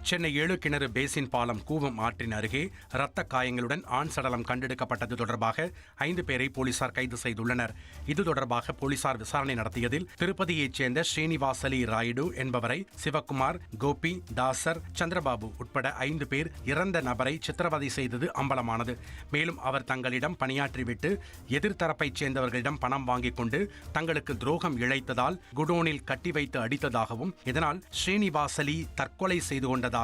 சென்னை 7 கிணறு பேசின் பாலம் கூவம் ஆற்றின் அருகே இரத்த காயங்களுடன் ஆண் சடலம் கண்டெடுக்கப்பட்டது தொடர்பாக 5 பேரை போலீசார் கைது செய்துள்ளனர். இது தொடர்பாக போலீசார் விசாரணை நடத்தியதில் திருப்பதியைச் சேர்ந்த ஸ்ரீனிவாசலி ராயுடு என்பவரை சிவக்குமார், கோபி, தாசர், சந்திரபாபு உட்பட 5 பேர் இறந்த நபரை சித்திரவதை செய்தது அம்பலமானது. மேலும் அவர் தங்களிடம் பணியாற்றிவிட்டு எதிர்த்தரப்பைச் சேர்ந்தவர்களிடம் பணம் வாங்கிக் கொண்டு தங்களுக்கு துரோகம் இழைத்ததால் குடோனில் கட்டி வைத்து அடித்ததாகவும் இதனால் ஸ்ரீனிவாசலி தற்கொலை செய்து கொண்டதாகவும்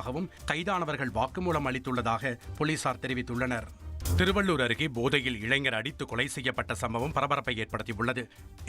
கைதானவர்கள் வாக்குமூலம் அளித்துள்ளதாக போலீசார் தெரிவித்துள்ளனர். திருவள்ளூர் அருகே போதையில் இளைஞர் அடித்து கொலை செய்யப்பட்ட சம்பவம் பரபரப்பை ஏற்படுத்தியுள்ளது.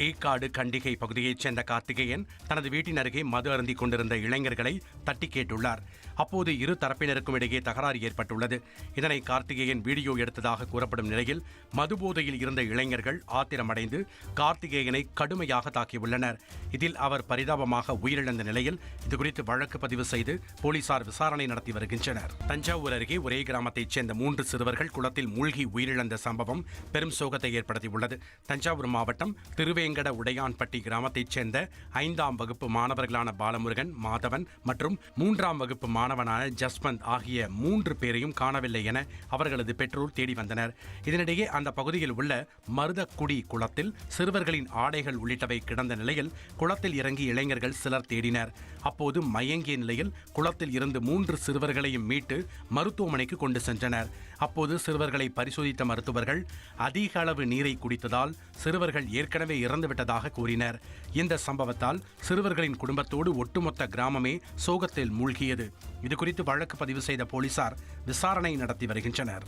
ஏக்காடு கண்டிகை பகுதியைச் சேர்ந்த கார்த்திகேயன் தனது வீட்டின் அருகே மது அருந்திக் கொண்டிருந்த இளைஞர்களை தட்டி கேட்டுள்ளார். அப்போது இரு தரப்பினருக்கும் இடையே தகராறு ஏற்பட்டுள்ளது. இதனை கார்த்திகேயன் வீடியோ எடுத்ததாக கூறப்படும் நிலையில் மது போதையில் இருந்த இளைஞர்கள் ஆத்திரமடைந்து கார்த்திகேயனை கடுமையாக தாக்கியுள்ளனர். இதில் அவர் பரிதாபமாக உயிரிழந்த நிலையில் இதுகுறித்து வழக்கு பதிவு செய்து போலீசார் விசாரணை நடத்தி வருகின்றனர். தஞ்சாவூர் அருகே ஒரே கிராமத்தைச் சேர்ந்த 3 சிறுவர்கள் குளத்தில் மூழ்கி உயிரிழந்த சம்பவம் பெரும் சோகத்தை ஏற்படுத்தியுள்ளது. தஞ்சாவூர் மாவட்டம் திருவேங்கட உடையான்பட்டி கிராமத்தைச் சேர்ந்த 5ஆம் வகுப்பு மாணவர்களான பாலமுருகன், மாதவன் மற்றும் 3ஆம் வகுப்பு மாணவனான ஜஸ்வந்த் ஆகிய 3 பேரையும் காணவில்லை என அவர்களது பெற்றோர் தேடி வந்தனர். இதனிடையே அந்த பகுதியில் உள்ள மருதக்குடி குளத்தில் சிறுவர்களின் ஆடைகள் உள்ளிட்டவை கிடந்த நிலையில் குளத்தில் இறங்கி இளைஞர்கள் சிலர் தேடினர். அப்போது மயங்கிய நிலையில் குளத்தில் இருந்து 3 சிறுவர்களையும் மீட்டு மருத்துவமனைக்கு கொண்டு சென்றனர். அப்போது சிறுவர்களை பரிசோதித்த மருத்துவர்கள் அதிக அளவு நீரை குடித்ததால் சிறுவர்கள் ஏற்கனவே இறந்துவிட்டதாக கூறினர். இந்த சம்பவத்தால் சிறுவர்களின் குடும்பத்தோடு ஒட்டுமொத்த கிராமமே சோகத்தில் மூழ்கியது. இதுகுறித்து வழக்கு பதிவு செய்த போலீசார் விசாரணை நடத்தி வருகின்றனர்.